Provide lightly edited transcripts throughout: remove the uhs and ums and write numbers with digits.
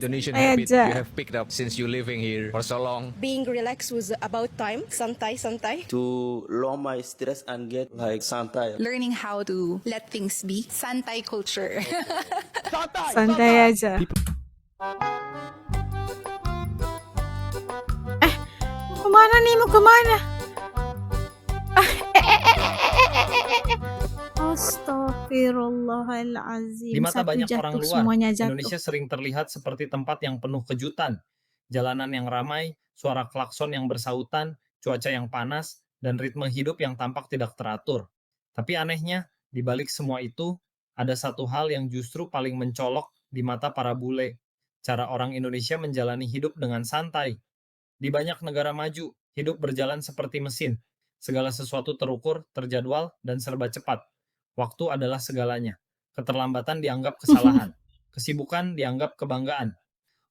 Indonesian Ay, habit aja. you have picked up since you living here for so long? Being relaxed was about time. Santai. To lower my stress and get like santai. Learning how to let things be. Santai culture. Santai aja. Mau kemana nih? Mau kemana? Astagfirullahalazim. Di mata Satu banyak jatuh, orang luar, semuanya jatuh. Indonesia sering terlihat seperti tempat yang penuh kejutan. Jalanan yang ramai, suara klakson yang bersautan, cuaca yang panas, dan ritme hidup yang tampak tidak teratur. Tapi anehnya, di balik semua itu, ada satu hal yang justru paling mencolok di mata para bule. Cara orang Indonesia menjalani hidup dengan santai. Di banyak negara maju, hidup berjalan seperti mesin. Segala sesuatu terukur, terjadwal, dan serba cepat. Waktu adalah segalanya. Keterlambatan dianggap kesalahan. Kesibukan dianggap kebanggaan.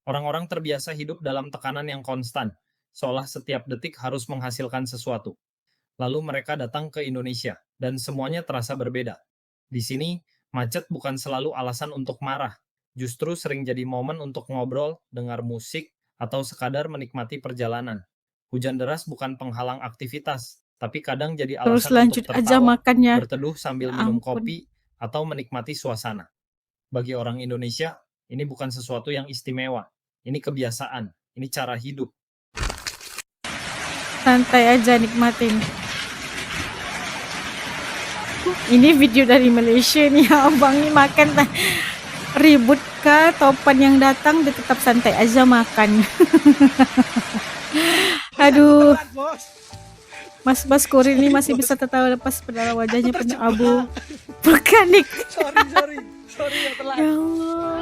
Orang-orang terbiasa hidup dalam tekanan yang konstan, seolah setiap detik harus menghasilkan sesuatu. Lalu mereka datang ke Indonesia, dan semuanya terasa berbeda. Di sini, macet bukan selalu alasan untuk marah, justru sering jadi momen untuk ngobrol, dengar musik, atau sekadar menikmati perjalanan. Hujan deras bukan penghalang aktivitas, tapi kadang jadi Terus alasan lanjut untuk aja tertawa, makannya. berteduh sambil Ya minum ampun. kopi, atau menikmati suasana. Bagi orang Indonesia, ini bukan sesuatu yang istimewa. Ini kebiasaan, ini cara hidup. Santai aja nikmatin. Ini video dari Malaysia nih, abang nih makan ribut kah topan yang datang, dia tetap santai aja makan. Aduh, Mas Kurir ini masih bisa tertawa lepas padahal wajahnya penuh abu vulkanik. Sorry ya telat. Ya Allah,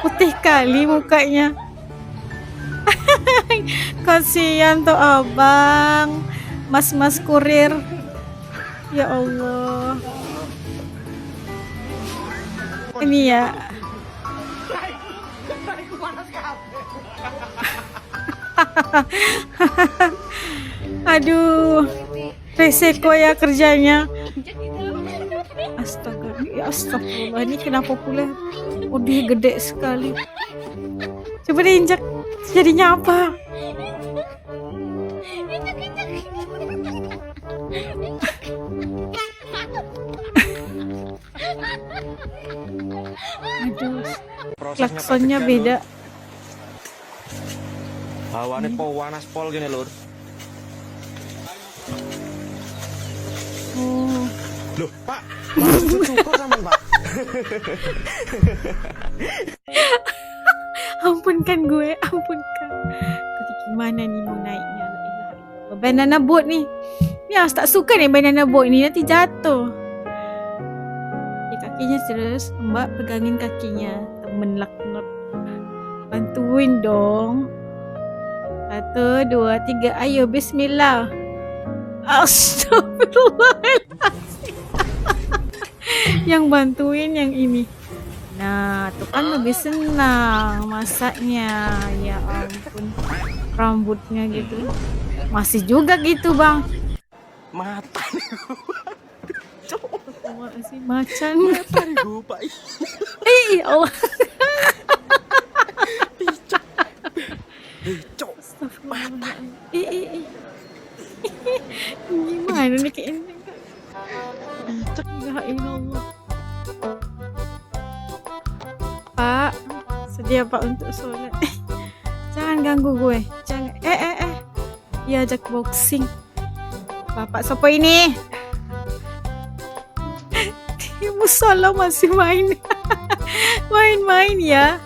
putih kali mukanya. Kasihan tuh abang, Mas Kurir. Ya Allah. Ini ya. Aduh, resiko ya kerjanya. Astaga, ya astagfirullah, ini kenapa pula? Udah gede sekali. Coba diinjak, jadinya apa? Aduh, klaksonnya beda. Hawane panas pol gini lur. Oh, Loh, Pak. Cukup sama Pak. ampunkan gue, ampunkan. Tapi gimana nih mau naiknya? La ilaha illallah. Banana boat nih. Ni As tak suka nih banana boat ni, nanti jatuh. Di kakinya terus, Mbak pegangin kakinya. Temen laknat. Bantuin dong. 1, 2, 3, ayo bismillah. Astagfirullahaladzim. Yang bantuin yang ini. Nah, tuh kan lebih senang masaknya. Ya ampun. Rambutnya gitu. Masih juga gitu, Bang. Mata Masih macan. nih gue Pak. Ya Allah. Cok. Astagfirullahaladzim. Gimana nih kayak ini? Ya Allah. Pak, sedia Pak untuk sholat. Jangan ganggu gue. Jangan. Dia ajak boxing. Bapak siapa ini? Di musola masih main. Main-main ya.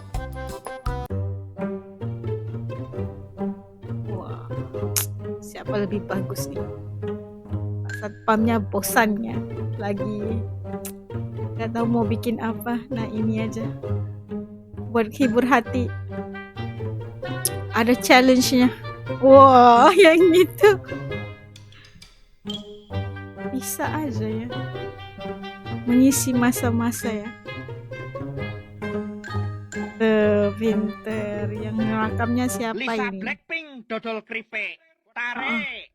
Wah, siapa lebih bagus nih? Pak Satpamnya bosannya lagi. Gak tahu mau bikin apa. Nah ini aja. Buat hibur hati. Ada challenge-nya. Wah, yang itu. Bisa aja ya. Mengisi masa-masa ya. Pinter. Yang ngerakamnya siapa Lisa ini? Blackpink dodol keripik. Tarik.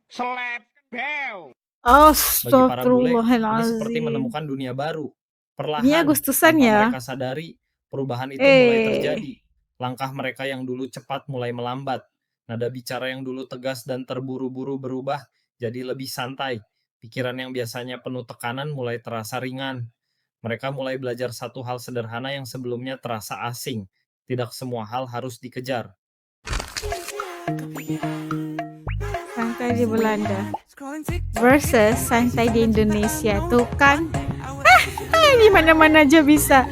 Seleb bel. Bagi para bule, ini seperti Astagfirullahaladzim. menemukan dunia baru. Perlahan, Ini Agustusan tanpa ya. mereka sadari, Perubahan itu mulai Eh, terjadi. Langkah mereka yang dulu cepat mulai melambat. Nada bicara yang dulu tegas dan terburu-buru berubah jadi lebih santai. Pikiran yang biasanya penuh tekanan mulai terasa ringan. Mereka mulai belajar satu hal sederhana yang sebelumnya terasa asing. Tidak semua hal harus dikejar. santai di Belanda versus santai di Indonesia. Tuh kan, di mana-mana aja bisa.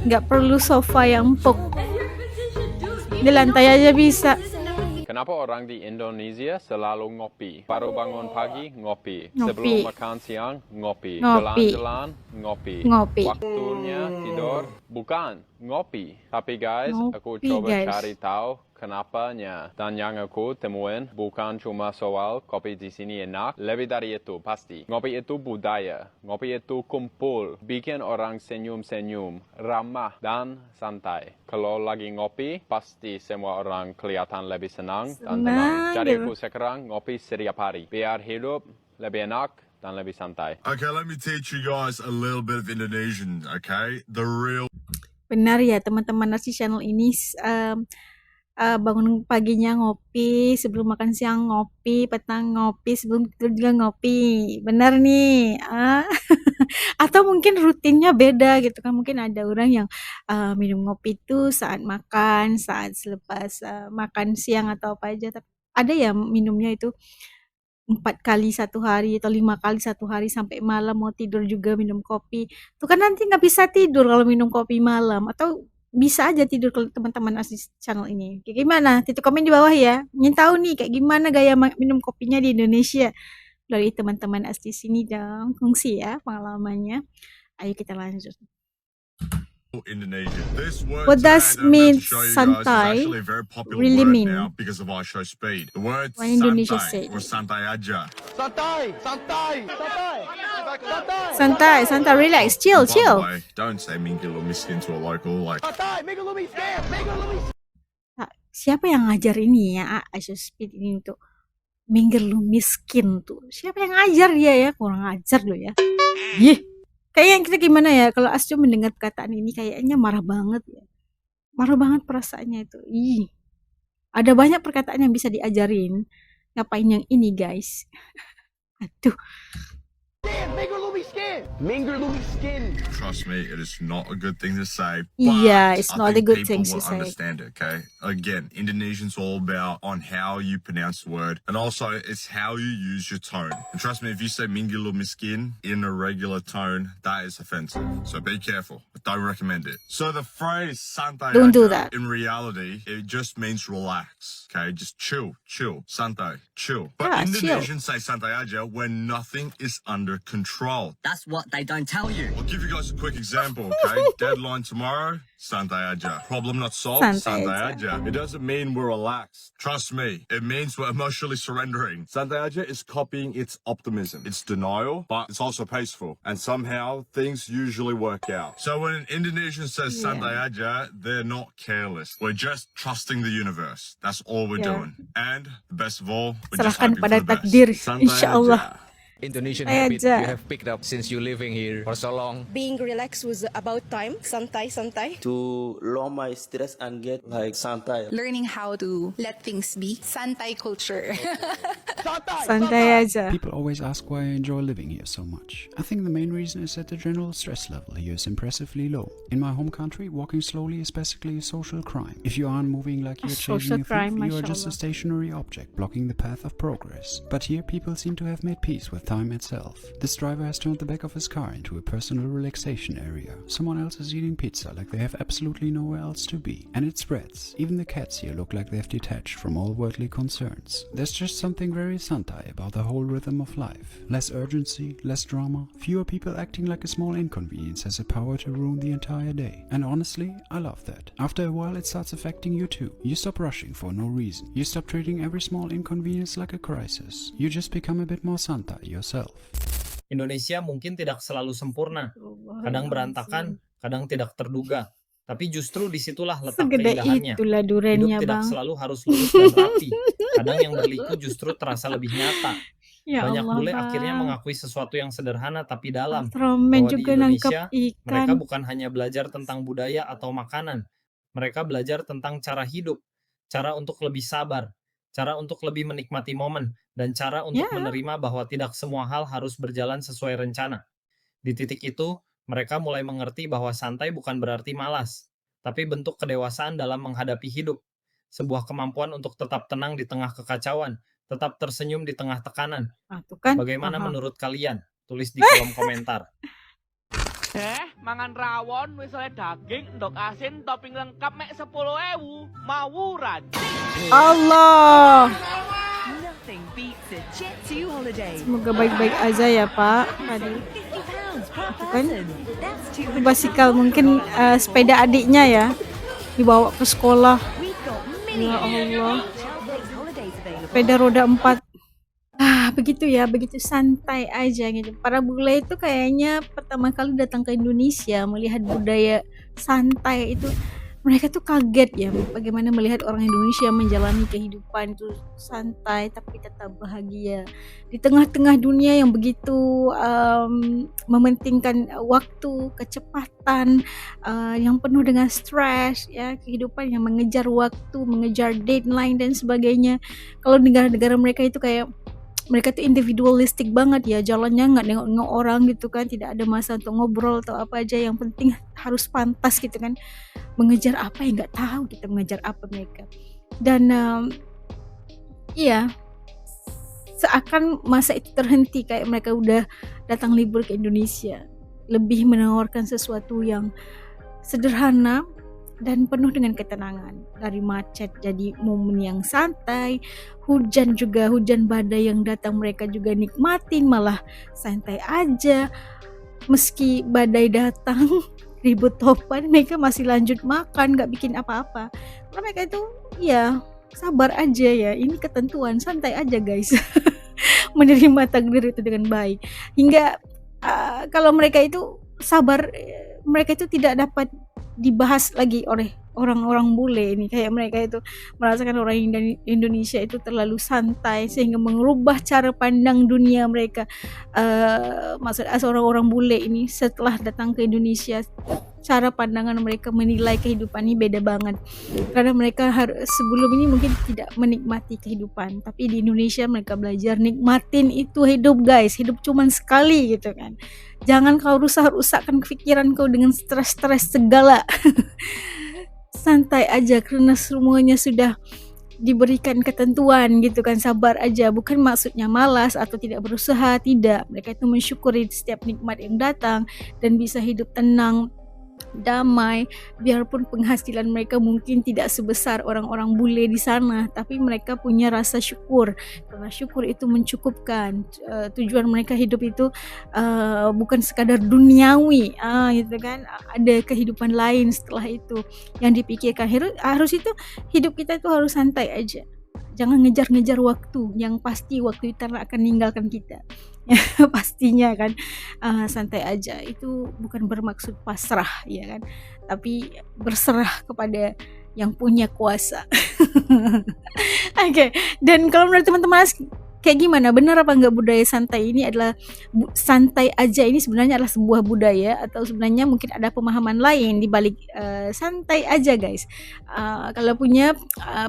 Nggak perlu sofa yang empuk. Di lantai aja bisa. Kenapa orang di Indonesia selalu ngopi? Baru bangun pagi, ngopi. Ngopi. Sebelum makan siang, ngopi. Ngopi. Jalan-jalan, ngopi. Ngopi. Waktunya tidur, bukan ngopi. Tapi guys, aku Ngopi, coba guys. cari tahu kenapanya. Dan yang aku temuin bukan cuma soal kopi di sini enak, lebih dari itu pasti. Ngopi itu budaya, ngopi itu kumpul, bikin orang senyum-senyum, ramah dan santai. Kalau lagi ngopi, pasti semua orang kelihatan lebih senang dan tenang. Senang Jadi gitu. aku sekarang ngopi setiap hari, biar hidup lebih enak dan lebih santai. Okay, let me teach you guys a little bit of Indonesian, okay? The real Benar ya teman-teman Narsi Channel ini bangun paginya ngopi, sebelum makan siang ngopi, petang ngopi, sebelum tidur juga ngopi. Benar nih. Atau mungkin rutinnya beda gitu kan. Mungkin ada orang yang minum ngopi itu saat makan, saat selepas makan siang atau apa aja. Tapi ada ya minumnya itu 4 kali satu hari atau 5 kali satu hari sampai malam mau tidur juga minum kopi. Tuh kan nanti nggak bisa tidur kalau minum kopi malam, atau bisa aja tidur kalau teman-teman asli channel ini. Kayak gimana? Titik komen di bawah ya. Ingin tahu nih kayak gimana gaya minum kopinya di Indonesia. Dari teman-teman asli sini dong, kongsi ya pengalamannya. Ayo kita lanjut. Indonesia. This word What does today that I'm mean about to show you guys is santai actually a very popular really word mean? now because of our show speed. The word What Indonesia santai say? or santai aja. Santai, santai, santai, santai, Santai, santai, relax, chill, By the chill. way, don't say minggil or miskin to a local like santai. Make a little scam, make a little. Siapa yang ngajar ini ya? Aisha Speed ini untuk minggir lu miskin tuh. Siapa yang ngajar dia ya? Kurang ajar lo ya. Yih. Kayaknya kita gimana ya kalau Asjo mendengar perkataan ini kayaknya marah banget ya. Marah banget perasaannya itu. Ih. Ada banyak perkataan yang bisa diajarin. Ngapain yang ini, guys? Aduh. Make a little skin. Minger Louis skin. trust me, it is not a good thing to say. Yeah, but it's I not a think good people thing to will say. understand it, okay? Again, Indonesian's all about on how you pronounce the word, and also it's how you use your tone. And trust me, if you say minggil miskin in a regular tone, that is offensive. So be careful. I don't recommend it. So the phrase santai Don't do aja, that. in reality, it just means relax. Okay, just chill, santai, chill. But Yeah, chill. Indonesians say santai aja when nothing is under control. That's what they don't tell you. I'll give you guys a quick example, okay? Deadline tomorrow, santai aja. Problem not solved, Santai santai aja. aja. It doesn't mean we're relaxed. Trust me, it means we're emotionally surrendering. Santai aja is copying its optimism. It's denial, but it's also peaceful. And somehow, things usually work out. So when an Indonesian says santai aja, they're not careless. We're just trusting the universe. That's all we're Yeah. doing. And the best of all, we're just Serahkan hoping pada for the best. takdir, Santai insyaallah. aja. Indonesian Santai habit aja. you have picked up since you living here for so long. Being relaxed was about time. Santai, santai. To lower my stress and get like santai. Learning how to let things be. Santai culture. Santai aja. People always ask why I enjoy living here so much. I think the main reason is that the general stress level here is impressively low. In my home country, walking slowly is basically a social crime. If you aren't moving like you're Social chasing a crime, thief, you are just a mashallah. stationary object blocking the path of progress. But here, people seem to have made peace with time itself. This driver has turned the back of his car into a personal relaxation area. Someone else is eating pizza like they have absolutely nowhere else to be. And it spreads. Even the cats here look like they've detached from all worldly concerns. There's just something very santai about the whole rhythm of life. Less urgency, less drama, fewer people acting like a small inconvenience has the power to ruin the entire day. And honestly, I love that. After a while it starts affecting you too. You stop rushing for no reason. You stop treating every small inconvenience like a crisis. You just become a bit more santai yourself. Indonesia mungkin tidak selalu sempurna, kadang berantakan, kadang tidak terduga. Tapi justru disitulah letak Segede keindahannya. itulah Hidup durennya, tidak Bang. selalu harus lurus dan rapi. Kadang yang berliku justru terasa lebih nyata. Ya Banyak Allah, bule akhirnya Bang. mengakui sesuatu yang sederhana tapi dalam, Ultraman bahwa di juga nangkap Indonesia mereka ikan. bukan hanya belajar tentang budaya atau makanan, mereka belajar tentang cara hidup, cara untuk lebih sabar, cara untuk lebih menikmati momen, dan cara untuk Ya, menerima bahwa tidak semua hal harus berjalan sesuai rencana. Di titik itu, mereka mulai mengerti bahwa santai bukan berarti malas, tapi bentuk kedewasaan dalam menghadapi hidup. Sebuah kemampuan untuk tetap tenang di tengah kekacauan, tetap tersenyum di tengah tekanan. tuh kan Bagaimana paham. menurut kalian? Tulis di kolom komentar. mangan rawon wis oleh daging, endok asin, topping lengkap mek 10.000. Mawuran. Allah. Nothing beats a Jet 2 holiday. Semoga baik-baik aja ya, Pak. Tadi £50 per kan person. That's itu basikal mungkin sepeda adiknya ya dibawa ke sekolah. We've got many Ya Allah. child-based holidays available. Sepeda roda 4. Begitu ya, begitu santai aja gitu. Para bule itu kayaknya pertama kali datang ke Indonesia melihat budaya santai itu, mereka tuh kaget ya bagaimana melihat orang Indonesia menjalani kehidupan itu santai tapi tetap bahagia di tengah-tengah dunia yang begitu mementingkan waktu, kecepatan, yang penuh dengan stres ya, kehidupan yang mengejar waktu, mengejar deadline dan sebagainya. Kalau negara-negara mereka itu kayak mereka tuh individualistik banget ya, jalannya nggak nengok-nengok orang gitu kan, tidak ada masa untuk ngobrol atau apa aja, yang penting harus pantas gitu kan, mengejar apa yang nggak tahu kita mengejar apa mereka. Dan iya, seakan masa itu terhenti, kayak mereka udah datang libur ke Indonesia, lebih menawarkan sesuatu yang sederhana dan penuh dengan ketenangan. Dari macet jadi momen yang santai, hujan juga, hujan badai yang datang mereka juga nikmatin, malah santai aja. Meski badai datang, ribut topan, mereka masih lanjut makan, gak bikin apa-apa. Karena mereka itu ya sabar aja ya, ini ketentuan, santai aja guys. Menerima takdir itu dengan baik. Hingga kalau mereka itu sabar, mereka itu tidak dapat dibahas lagi oleh orang-orang bule ini, kayak mereka itu merasakan orang Indonesia itu terlalu santai sehingga mengubah cara pandang dunia mereka. Maksudnya orang-orang bule ini setelah datang ke Indonesia, cara pandangan mereka menilai kehidupan ini beda banget, karena mereka sebelum ini mungkin tidak menikmati kehidupan, tapi di Indonesia mereka belajar nikmatin itu hidup guys. Hidup cuman sekali gitu kan, jangan kau rusakkan pikiran kau dengan stres-stres segala. Santai aja karena semuanya sudah diberikan ketentuan gitu kan, sabar aja. Bukan maksudnya malas atau tidak berusaha, tidak. Mereka itu mensyukuri setiap nikmat yang datang dan bisa hidup tenang, damai, biarpun penghasilan mereka mungkin tidak sebesar orang-orang bule di sana, tapi mereka punya rasa syukur, karena syukur itu mencukupkan. Tujuan mereka hidup itu bukan sekadar duniawi, gitu kan, ada kehidupan lain setelah itu yang dipikirkan. Harus itu hidup kita itu harus santai aja, jangan ngejar-ngejar waktu, yang pasti waktu itu akan meninggalkan kita. Pastinya kan. Santai aja itu bukan bermaksud pasrah ya kan, tapi berserah kepada yang punya kuasa. Oke. Dan kalau menurut teman-teman kayak gimana, benar apa enggak budaya santai ini adalah santai aja ini sebenarnya adalah sebuah budaya, atau sebenarnya mungkin ada pemahaman lain di balik santai aja guys? Kalau punya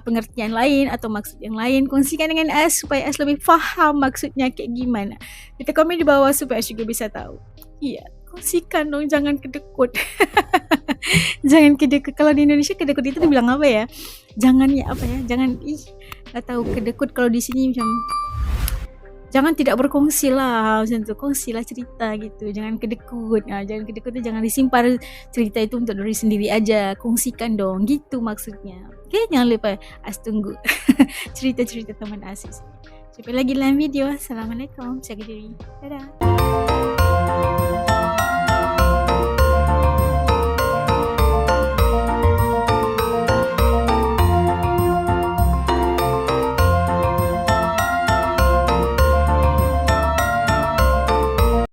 pengertian lain atau maksud yang lain, kongsikan dengan As supaya As lebih paham maksudnya kayak gimana. Kita komen di bawah supaya As juga bisa tahu. Iya, kongsikan dong, jangan kedekut. Jangan kedekut. Kalau di Indonesia kedekut itu dibilang apa ya? Jangan ya apa ya? Jangan nggak tahu kedekut kalau di sini macam jangan tidak berkongsi lah, macam tu, kongsilah cerita gitu, jangan kedekut. Jangan kedekut itu jangan disimpan cerita itu untuk diri sendiri aja, kongsikan dong, gitu maksudnya. Oke, jangan lupa As tunggu cerita-cerita teman Asis. Sampai lagi dalam video. Assalamualaikum, jaga diri, dadah.